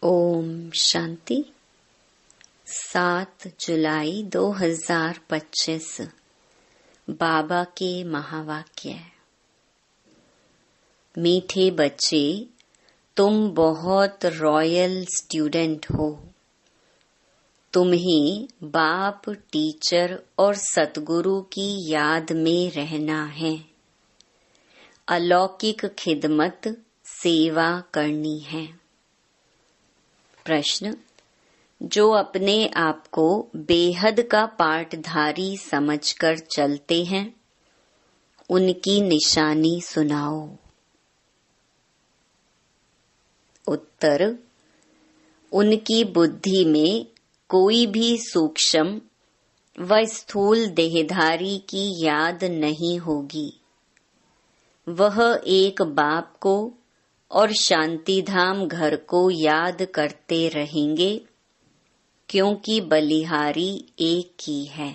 ओम शांति। 7 जुलाई 2025 बाबा के महावाक्य। मीठे बच्चे, तुम बहुत रॉयल स्टूडेंट हो। तुम्हें बाप, टीचर और सतगुरु की याद में रहना है। अलौकिक खिदमत, सेवा करनी है। प्रश्न: जो अपने आप को बेहद का पाठधारी समझकर चलते हैं, उनकी निशानी सुनाओ। उत्तर: उनकी बुद्धि में कोई भी सूक्ष्म व स्थूल देहधारी की याद नहीं होगी। वह एक बाप को और शांतिधाम घर को याद करते रहेंगे, क्योंकि बलिहारी एक ही है।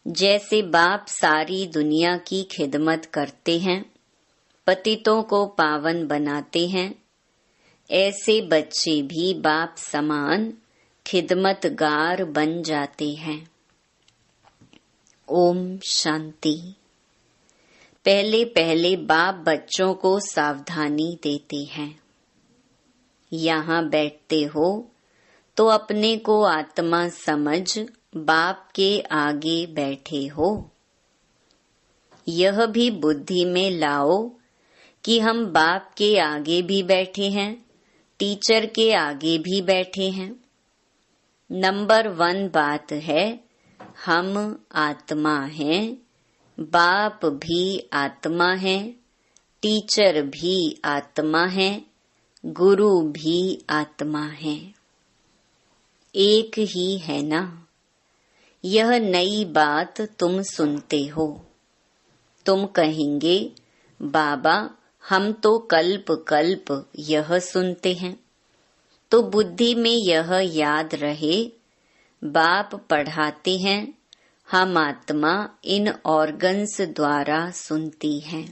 जैसे बाप सारी दुनिया की खिदमत करते हैं, पतितों को पावन बनाते हैं, ऐसे बच्चे भी बाप समान खिदमतगार बन जाते हैं। ओम शांति। पहले पहले बाप बच्चों को सावधानी देते हैं। यहाँ बैठते हो तो अपने को आत्मा समझ बाप के आगे बैठे हो। यह भी बुद्धि में लाओ कि हम बाप के आगे भी बैठे हैं, टीचर के आगे भी बैठे हैं। नंबर 1 बात है, हम आत्मा हैं, बाप भी आत्मा है, टीचर भी आत्मा है, गुरु भी आत्मा है। एक ही है ना। यह नई बात तुम सुनते हो। तुम कहेंगे, बाबा हम तो कल्प कल्प यह सुनते हैं। तो बुद्धि में यह याद रहे, बाप पढ़ाते हैं, हम आत्मा इन ऑर्गन्स द्वारा सुनती है।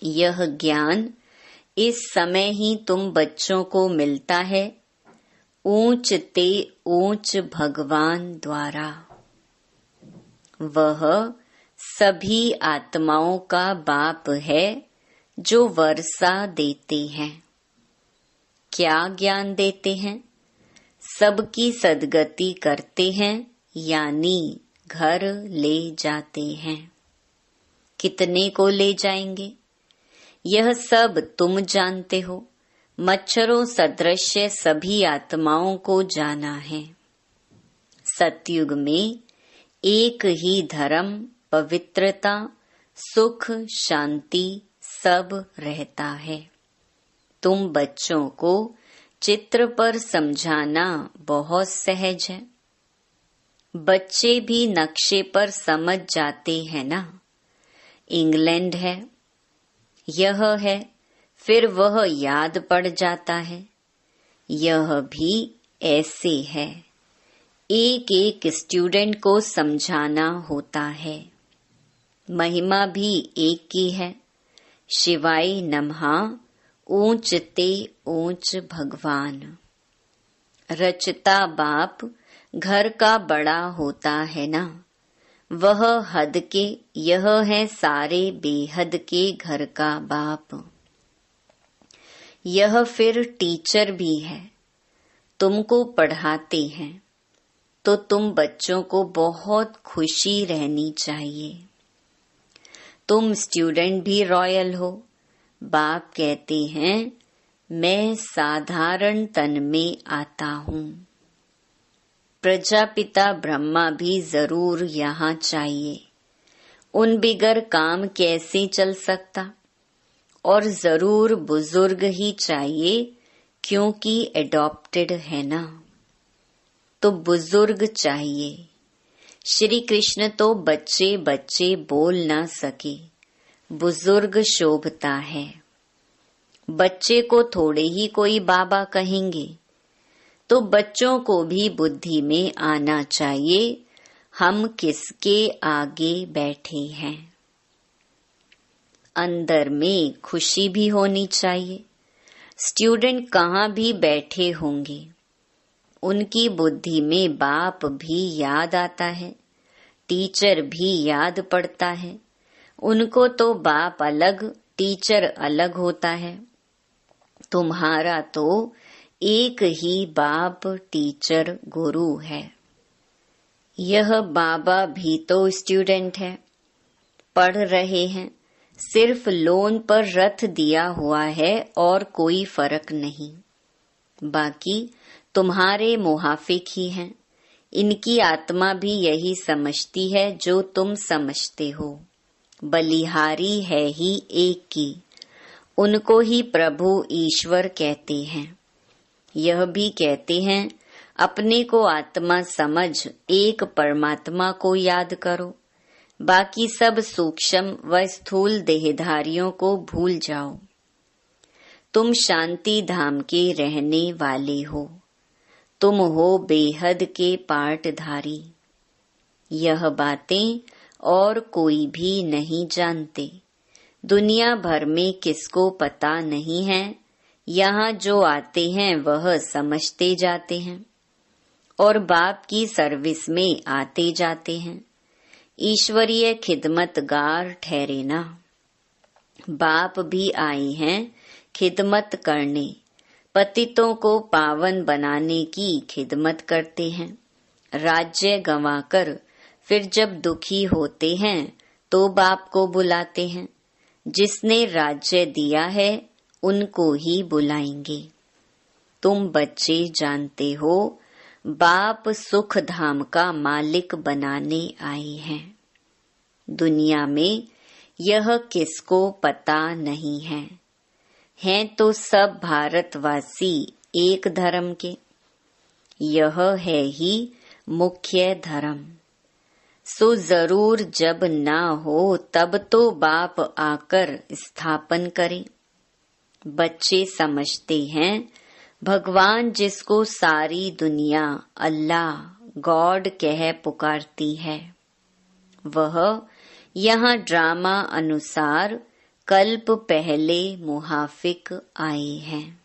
यह ज्ञान इस समय ही तुम बच्चों को मिलता है, ऊंच ते ऊंच भगवान द्वारा। वह सभी आत्माओं का बाप है, जो वर्षा देते हैं। क्या ज्ञान देते हैं? सबकी सद्गति करते हैं, यानी घर ले जाते हैं। कितने को ले जाएंगे, यह सब तुम जानते हो। मच्छरों सदृश सभी आत्माओं को जाना है। सतयुग में एक ही धर्म, पवित्रता, सुख, शांति सब रहता है। तुम बच्चों को चित्र पर समझाना बहुत सहज है। बच्चे भी नक्शे पर समझ जाते हैं ना। इंग्लैंड है, यह है, फिर वह याद पड़ जाता है। यह भी ऐसे है, एक एक स्टूडेंट को समझाना होता है। महिमा भी एक की है। शिवाय नमः, ऊंच ते ऊंच भगवान। रचता बाप घर का बड़ा होता है ना। वह हद के, यह है सारे बेहद के घर का बाप। यह फिर टीचर भी है, तुमको पढ़ाते हैं। तो तुम बच्चों को बहुत खुशी रहनी चाहिए। तुम स्टूडेंट भी रॉयल हो। बाप कहते हैं, मैं साधारण तन में आता हूँ। प्रजापिता ब्रह्मा भी जरूर यहाँ चाहिए। उन बिगर काम कैसे चल सकता। और जरूर बुजुर्ग ही चाहिए, क्योंकि एडॉप्टेड है ना। तो बुजुर्ग चाहिए। श्री कृष्ण तो बच्चे बच्चे बोल ना सके, बुजुर्ग शोभता है। बच्चे को थोड़े ही कोई बाबा कहेंगे। तो बच्चों को भी बुद्धि में आना चाहिए, हम किसके आगे बैठे हैं। अंदर में खुशी भी होनी चाहिए। स्टूडेंट कहाँ भी बैठे होंगे, उनकी बुद्धि में बाप भी याद आता है, टीचर भी याद पड़ता है। उनको तो बाप अलग, टीचर अलग होता है। तुम्हारा तो एक ही बाप, टीचर, गुरु है। यह बाबा भी तो स्टूडेंट है, पढ़ रहे हैं। सिर्फ लोन पर रथ दिया हुआ है और कोई फर्क नहीं। बाकी तुम्हारे मुहाफिक ही हैं। इनकी आत्मा भी यही समझती है जो तुम समझते हो। बलिहारी है ही एक की, उनको ही प्रभु ईश्वर कहते हैं। यह भी कहते हैं अपने को आत्मा समझ एक परमात्मा को याद करो, बाकी सब सूक्ष्म व स्थूल देहधारियों को भूल जाओ। तुम शांति धाम के रहने वाले हो, तुम हो बेहद के पाटधारी। यह बातें और कोई भी नहीं जानते। दुनिया भर में किसको पता नहीं है। यहाँ जो आते हैं वह समझते जाते हैं और बाप की सर्विस में आते जाते हैं। ईश्वरीय खिदमतगार ठहरे ना। बाप भी आए हैं खिदमत करने, पतितों को पावन बनाने की खिदमत करते हैं। राज्य गंवाकर फिर जब दुखी होते हैं तो बाप को बुलाते हैं। जिसने राज्य दिया है उनको ही बुलाएंगे। तुम बच्चे जानते हो बाप सुख धाम का मालिक बनाने आए हैं। दुनिया में यह किसको पता नहीं है। हैं तो सब भारतवासी एक धर्म के। यह है ही मुख्य धर्म। सो जरूर जब ना हो तब तो बाप आकर स्थापन करे। बच्चे समझते हैं भगवान जिसको सारी दुनिया अल्लाह गॉड कह पुकारती है, वह यहाँ ड्रामा अनुसार कल्प पहले मुहाफिक आए हैं।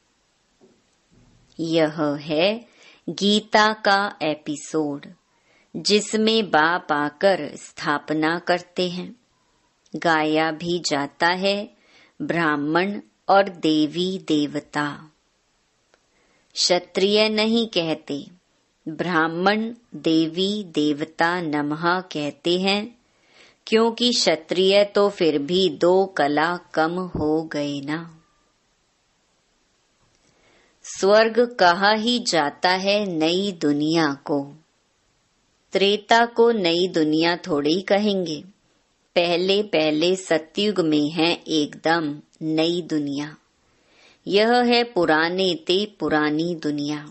यह है गीता का एपिसोड जिसमें बाप आकर स्थापना करते हैं। गाया भी जाता है ब्राह्मण और देवी देवता। क्षत्रिय नहीं कहते, ब्राह्मण देवी देवता नमः कहते हैं, क्योंकि क्षत्रिय तो फिर भी 2 कला कम हो गए ना। स्वर्ग कहा ही जाता है नई दुनिया को। त्रेता को नई दुनिया थोड़ी कहेंगे। पहले पहले सतयुग में है एकदम नई दुनिया। यह है पुराने ते पुरानी दुनिया।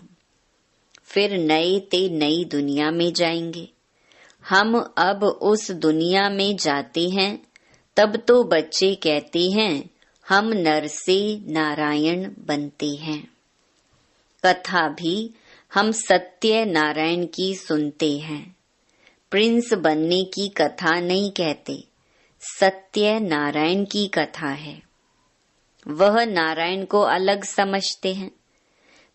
फिर नए ते नई दुनिया में जाएंगे। हम अब उस दुनिया में जाते हैं तब तो बच्चे कहते हैं हम नर से नारायण बनते हैं। कथा भी हम सत्य नारायण की सुनते हैं। प्रिंस बनने की कथा नहीं कहते, सत्य नारायण की कथा है। वह नारायण को अलग समझते हैं,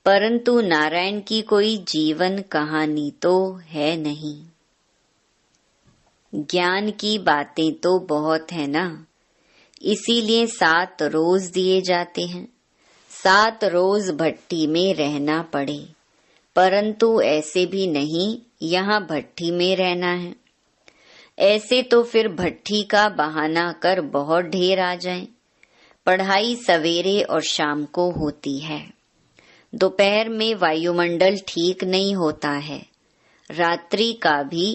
परंतु नारायण की कोई जीवन कहानी तो है नहीं। ज्ञान की बातें तो बहुत है ना, इसीलिए 7 रोज दिए जाते हैं। 7 रोज भट्टी में रहना पड़े, परंतु ऐसे भी नहीं यहाँ भट्टी में रहना है। ऐसे तो फिर भट्टी का बहाना कर बहुत ढेर आ जाए। पढ़ाई सवेरे और शाम को होती है। दोपहर में वायुमंडल ठीक नहीं होता है। रात्रि का भी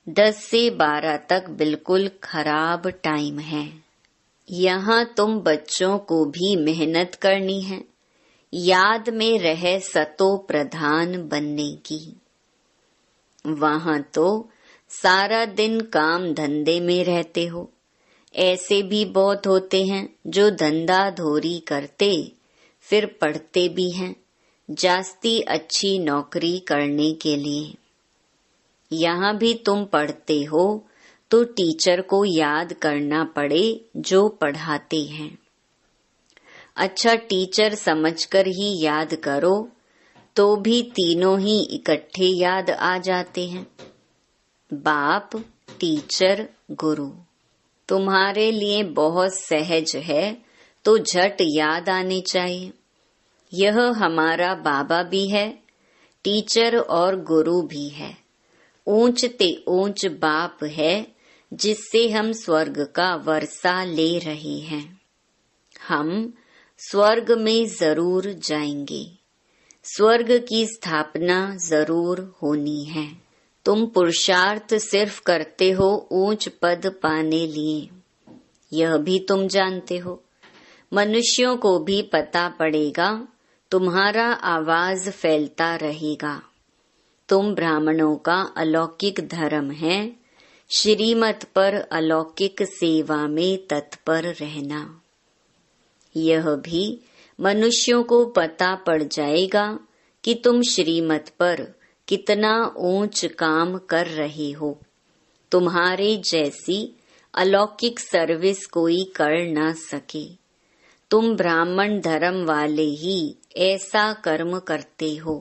10 से 12 तक बिल्कुल खराब टाइम है। यहाँ तुम बच्चों को भी मेहनत करनी है, याद में रहे सतो प्रधान बनने की। वहाँ तो सारा दिन काम धंधे में रहते हो। ऐसे भी बहुत होते हैं जो धंधा धोरी करते फिर पढ़ते भी हैं जास्ती अच्छी नौकरी करने के लिए। यहाँ भी तुम पढ़ते हो तो टीचर को याद करना पड़े जो पढ़ाते हैं। अच्छा टीचर समझकर ही याद करो तो भी तीनों ही इकट्ठे याद आ जाते हैं। बाप, टीचर, गुरु तुम्हारे लिए बहुत सहज है तो झट याद आने चाहिए। यह हमारा बाबा भी है, टीचर और गुरु भी है। ऊंच ते ऊंच बाप है जिससे हम स्वर्ग का वर्षा ले रहे हैं। हम स्वर्ग में जरूर जाएंगे। स्वर्ग की स्थापना जरूर होनी है। तुम पुरुषार्थ सिर्फ करते हो ऊंच पद पाने लिए, यह भी तुम जानते हो। मनुष्यों को भी पता पड़ेगा, तुम्हारा आवाज फैलता रहेगा। तुम ब्राह्मणों का अलौकिक धर्म है, श्रीमत पर अलौकिक सेवा में तत्पर रहना। यह भी मनुष्यों को पता पड़ जाएगा कि तुम श्रीमत पर कितना ऊंच काम कर रहे हो। तुम्हारे जैसी अलौकिक सर्विस कोई कर ना सके। तुम ब्राह्मण धर्म वाले ही ऐसा कर्म करते हो,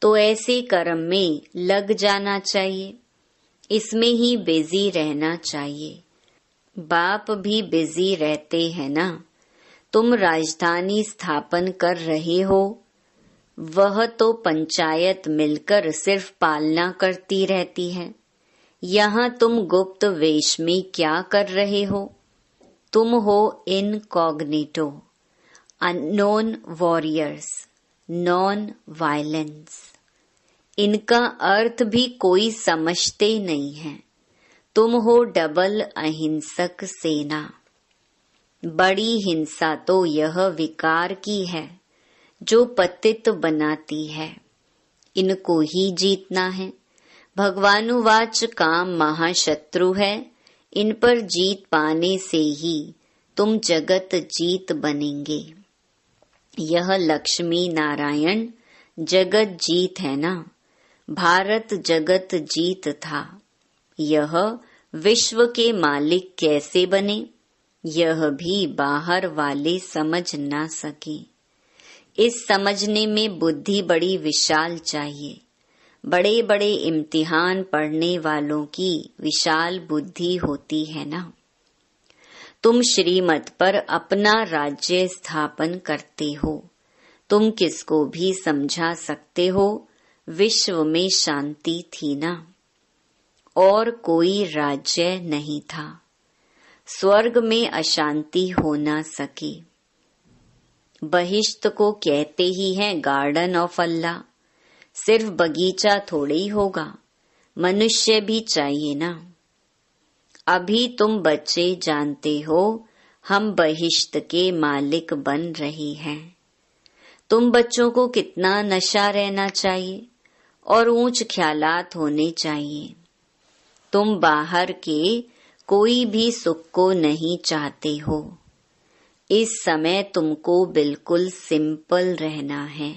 तो ऐसे कर्म में लग जाना चाहिए, इसमें ही बिजी रहना चाहिए। बाप भी बिजी रहते हैं ना। तुम राजधानी स्थापन कर रहे हो, वह तो पंचायत मिलकर सिर्फ पालना करती रहती है। यहाँ तुम गुप्त वेश में क्या कर रहे हो? तुम हो incognito, unknown warriors, non violence. इनका अर्थ भी कोई समझते नहीं है। तुम हो डबल अहिंसक सेना। बड़ी हिंसा तो यह विकार की है जो पतित बनाती है। इनको ही जीतना है। भगवानुवाच काम महाशत्रु है। इन पर जीत पाने से ही तुम जगत जीत बनेंगे। यह लक्ष्मी नारायण जगत जीत है ना। भारत जगत जीत था। यह विश्व के मालिक कैसे बने, यह भी बाहर वाले समझ ना सके। इस समझने में बुद्धि बड़ी विशाल चाहिए। बड़े बड़े इम्तिहान पढ़ने वालों की विशाल बुद्धि होती है ना। तुम श्रीमत पर अपना राज्य स्थापन करते हो। तुम किसको भी समझा सकते हो। विश्व में शांति थी ना, और कोई राज्य नहीं था। स्वर्ग में अशांति हो ना सकी। बहिश्त को कहते ही हैं गार्डन ऑफ अल्लाह। सिर्फ बगीचा थोड़े ही होगा, मनुष्य भी चाहिए ना। अभी तुम बच्चे जानते हो हम बहिश्त के मालिक बन रहे हैं। तुम बच्चों को कितना नशा रहना चाहिए और ऊंच ख्यालात होने चाहिए। तुम बाहर के कोई भी सुख को नहीं चाहते हो। इस समय तुमको बिल्कुल सिंपल रहना है।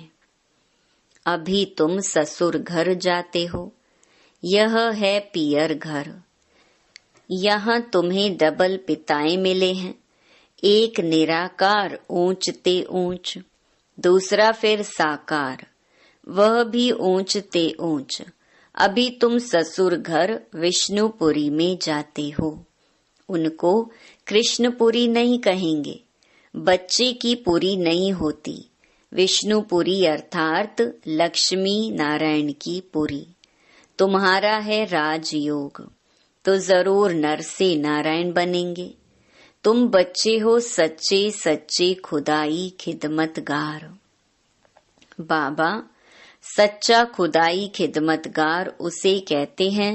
अभी तुम ससुर घर जाते हो, यह है पियर घर। यहाँ तुम्हें डबल पिताएं मिले हैं। एक निराकार ऊंच ते ऊंच, दूसरा फिर साकार, वह भी ऊंच ते ऊंच। अभी तुम ससुर घर विष्णुपुरी में जाते हो। उनको कृष्णपुरी नहीं कहेंगे। बच्चे की पुरी नहीं होती। विष्णुपुरी अर्थात लक्ष्मी नारायण की पुरी। तुम्हारा है राजयोग, तो जरूर नर से नारायण बनेंगे। तुम बच्चे हो सच्चे सच्चे खुदाई खिदमतगार। बाबा, सच्चा खुदाई खिदमतगार उसे कहते हैं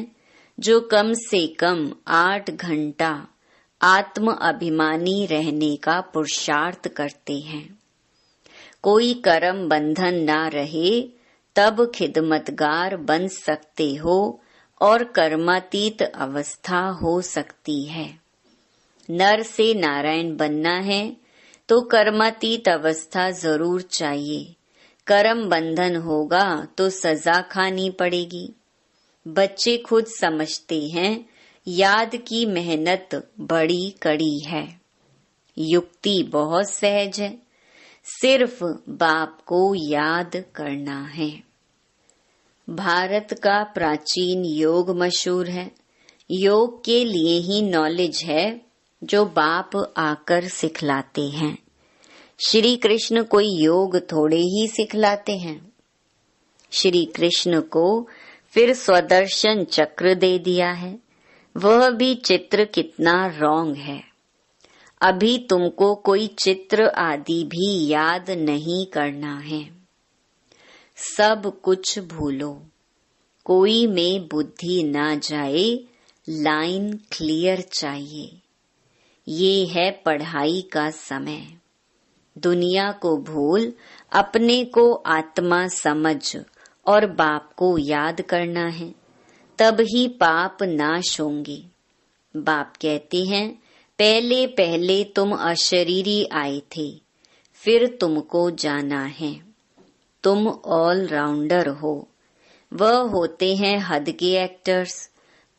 जो कम से कम 8 घंटा आत्म अभिमानी रहने का पुरुषार्थ करते हैं। कोई कर्म बंधन ना रहे तब खिदमतगार बन सकते हो और कर्मातीत अवस्था हो सकती है। नर से नारायण बनना है तो कर्मातीत अवस्था जरूर चाहिए। कर्म बंधन होगा तो सजा खानी पड़ेगी। बच्चे खुद समझते हैं याद की मेहनत बड़ी कड़ी है। युक्ति बहुत सहज है, सिर्फ बाप को याद करना है। भारत का प्राचीन योग मशहूर है। योग के लिए ही नॉलेज है जो बाप आकर सिखलाते हैं। श्री कृष्ण कोई योग थोड़े ही सिखलाते हैं। श्री कृष्ण को फिर स्वदर्शन चक्र दे दिया है, वह भी चित्र कितना रॉन्ग है। अभी तुमको कोई चित्र आदि भी याद नहीं करना है, सब कुछ भूलो, कोई में बुद्धि ना जाए, लाइन क्लियर चाहिए। ये है पढ़ाई का समय। दुनिया को भूल अपने को आत्मा समझ और बाप को याद करना है, तब ही पाप नाश होंगे। बाप कहते हैं, पहले पहले तुम अशरीरी आए थे, फिर तुमको जाना है। तुम ऑल राउंडर हो। वह होते हैं हद के एक्टर्स,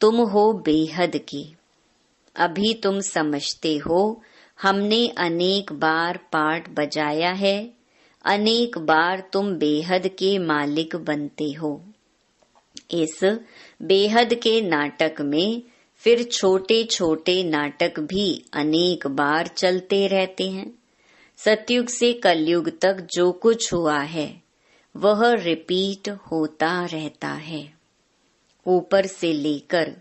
तुम हो बेहद के। अभी तुम समझते हो हमने अनेक बार पार्ट बजाया है, अनेक बार तुम बेहद के मालिक बनते हो। इस बेहद के नाटक में फिर छोटे छोटे नाटक भी अनेक बार चलते रहते हैं। सतयुग से कलयुग तक जो कुछ हुआ है वह रिपीट होता रहता है। ऊपर से लेकर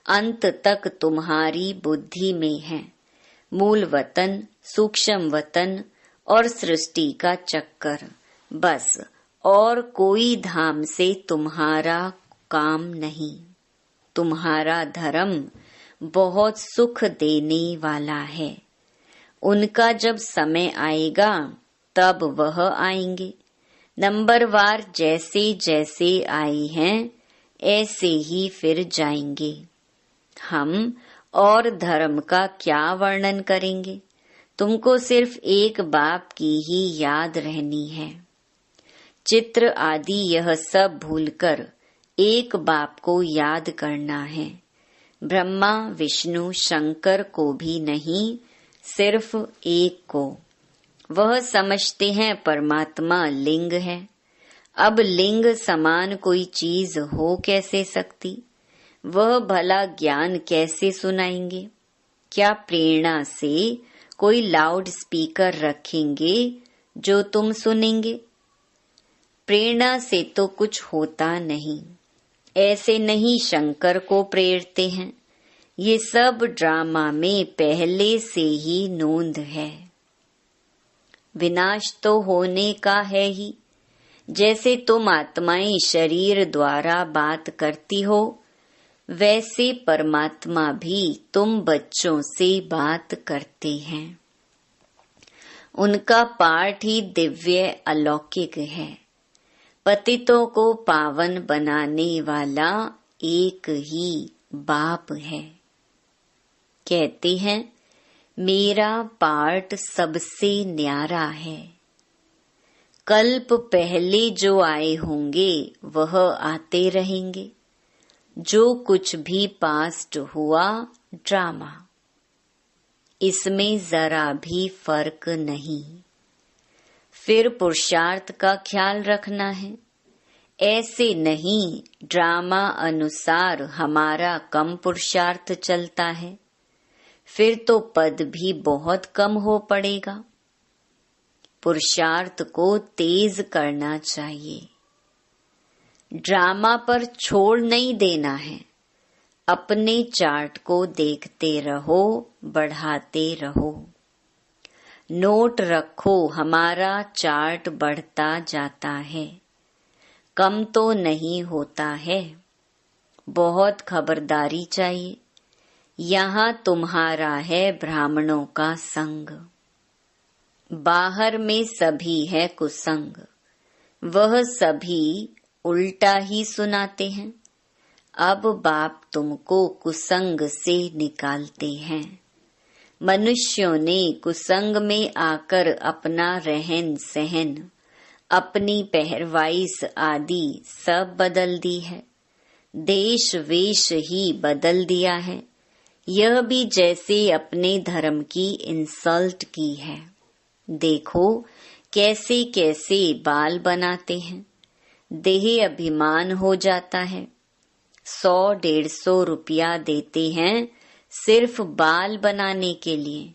अंत तक तुम्हारी बुद्धि में है। मूल वतन, सूक्ष्म वतन और सृष्टि का चक्कर, बस और कोई धाम से तुम्हारा काम नहीं। तुम्हारा धर्म बहुत सुख देने वाला है। उनका जब समय आएगा तब वह आएंगे। नंबरवार जैसे जैसे आए हैं ऐसे ही फिर जाएंगे। हम और धर्म का क्या वर्णन करेंगे। तुमको सिर्फ एक बाप की ही याद रहनी है। चित्र आदि यह सब भूलकर एक बाप को याद करना है। ब्रह्मा विष्णु शंकर को भी नहीं, सिर्फ एक को। वह समझते हैं परमात्मा लिंग है। अब लिंग समान कोई चीज हो कैसे सकती। वह भला ज्ञान कैसे सुनाएंगे। क्या प्रेरणा से कोई लाउड स्पीकर रखेंगे जो तुम सुनेंगे। प्रेरणा से तो कुछ होता नहीं। ऐसे नहीं शंकर को प्रेरते हैं। ये सब ड्रामा में पहले से ही नोंद है। विनाश तो होने का है ही। जैसे तुम आत्माएं शरीर द्वारा बात करती हो, वैसे परमात्मा भी तुम बच्चों से बात करते हैं। उनका पाठ ही दिव्य अलौकिक है। पतितों को पावन बनाने वाला एक ही बाप है। कहते हैं मेरा पाठ सबसे न्यारा है। कल्प पहले जो आए होंगे वह आते रहेंगे। जो कुछ भी पास्ट हुआ ड्रामा, इसमें जरा भी फर्क नहीं। फिर पुरुषार्थ का ख्याल रखना है। ऐसे नहीं ड्रामा अनुसार हमारा कम पुरुषार्थ चलता है, फिर तो पद भी बहुत कम हो पड़ेगा। पुरुषार्थ को तेज करना चाहिए। ड्रामा पर छोड़ नहीं देना है। अपने चार्ट को देखते रहो, बढ़ाते रहो। नोट रखो, हमारा चार्ट बढ़ता जाता है, कम तो नहीं होता है। बहुत खबरदारी चाहिए। यहाँ तुम्हारा है ब्राह्मणों का संग। बाहर में सभी है कुसंग। वह सभी उल्टा ही सुनाते हैं। अब बाप तुमको कुसंग से निकालते हैं। मनुष्यों ने कुसंग में आकर अपना रहन सहन, अपनी पहरवाइश आदि सब बदल दी है। देश वेश ही बदल दिया है। यह भी जैसे अपने धर्म की इंसल्ट की है। देखो कैसे कैसे बाल बनाते हैं, देह अभिमान हो जाता है। 100-150 रुपया देते हैं सिर्फ बाल बनाने के लिए।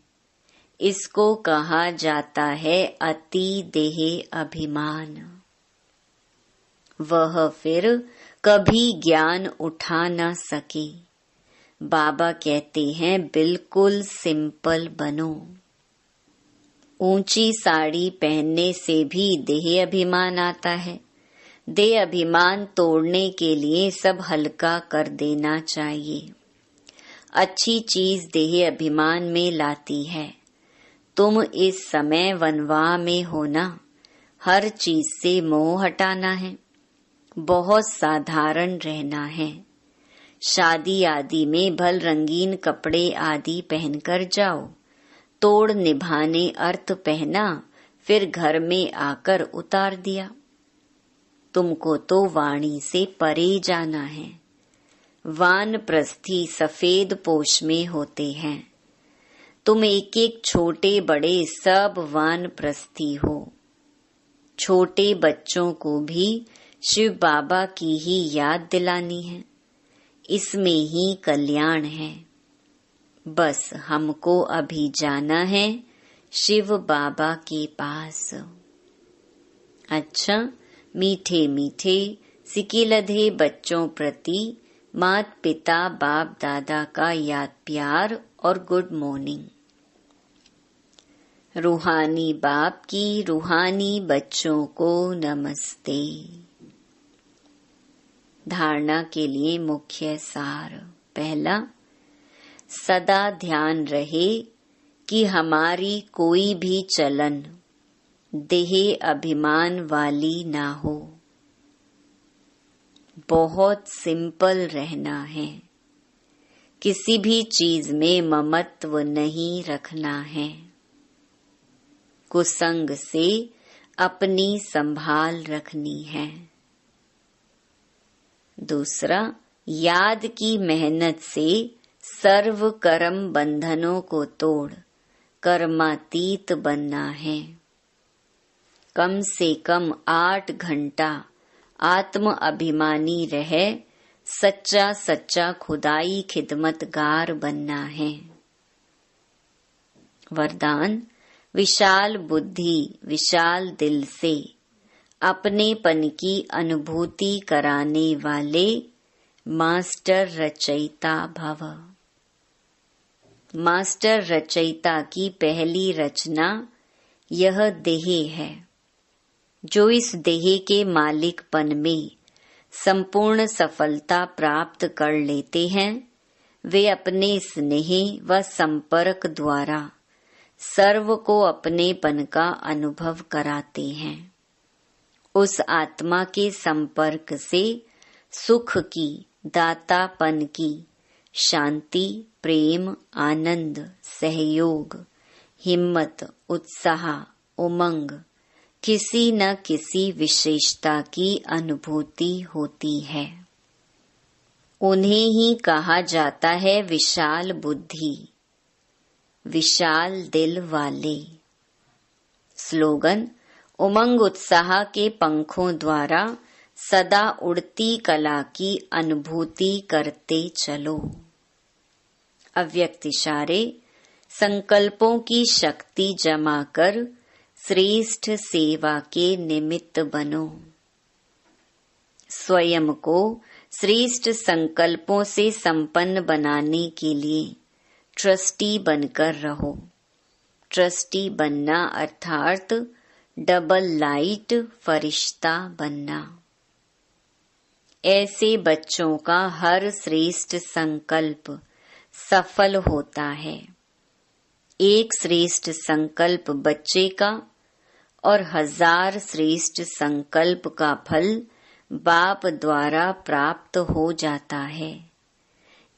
इसको कहा जाता है अति देह अभिमान। वह फिर कभी ज्ञान उठा न सके। बाबा कहते हैं बिल्कुल सिंपल बनो। ऊंची साड़ी पहनने से भी देह अभिमान आता है। देह अभिमान तोड़ने के लिए सब हल्का कर देना चाहिए। अच्छी चीज देह अभिमान में लाती है। तुम इस समय वनवाह में हो ना, हर चीज से मोह हटाना है, बहुत साधारण रहना है। शादी आदि में भल रंगीन कपड़े आदि पहनकर जाओ, तोड़ निभाने अर्थ पहना, फिर घर में आकर उतार दिया। तुमको तो वाणी से परे जाना है। वानप्रस्थी सफेद पोश में होते हैं। तुम एक एक छोटे बड़े सब वानप्रस्थी हो। छोटे बच्चों को भी शिव बाबा की ही याद दिलानी है। इसमें ही कल्याण है। बस हमको अभी जाना है शिव बाबा के पास। अच्छा, मीठे मीठे सिकिलधे बच्चों प्रति मात पिता बाप दादा का याद प्यार और गुड मॉर्निंग। रूहानी बाप की रूहानी बच्चों को नमस्ते। धारणा के लिए मुख्य सार। पहला, सदा ध्यान रहे कि हमारी कोई भी चलन देह अभिमान वाली ना हो। बहुत सिंपल रहना है। किसी भी चीज में ममत्व नहीं रखना है। कुसंग से अपनी संभाल रखनी है। दूसरा, याद की मेहनत से सर्व कर्म बंधनों को तोड़ कर्मातीत बनना है। कम से कम 8 घंटा आत्म अभिमानी रहे सच्चा सच्चा खुदाई खिदमतगार बनना है। वरदान, विशाल बुद्धि विशाल दिल से अपनेपन की अनुभूति कराने वाले मास्टर रचयिता भव। मास्टर रचयिता की पहली रचना यह देह है। जो इस देह के मालिकपन में संपूर्ण सफलता प्राप्त कर लेते हैं, वे अपने स्नेह व संपर्क द्वारा सर्व को अपनेपन का अनुभव कराते हैं। उस आत्मा के संपर्क से सुख की, दातापन की, शांति, प्रेम, आनंद, सहयोग, हिम्मत, उत्साह, उमंग, किसी न किसी विशेषता की अनुभूति होती है। उन्हें ही कहा जाता है विशाल बुद्धि विशाल दिल वाले। स्लोगन, उमंग उत्साह के पंखों द्वारा सदा उड़ती कला की अनुभूति करते चलो। अव्यक्त इशारे, संकल्पों की शक्ति जमा कर श्रेष्ठ सेवा के निमित्त बनो। स्वयं को श्रेष्ठ संकल्पों से संपन्न बनाने के लिए ट्रस्टी बनकर रहो। ट्रस्टी बनना अर्थात डबल लाइट फरिश्ता बनना। ऐसे बच्चों का हर श्रेष्ठ संकल्प सफल होता है। एक श्रेष्ठ संकल्प बच्चे का और 1000 श्रेष्ठ संकल्प का फल बाप द्वारा प्राप्त हो जाता है।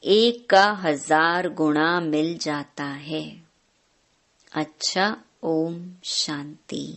एक का 1000 गुणा मिल जाता है। अच्छा, ओम शांति।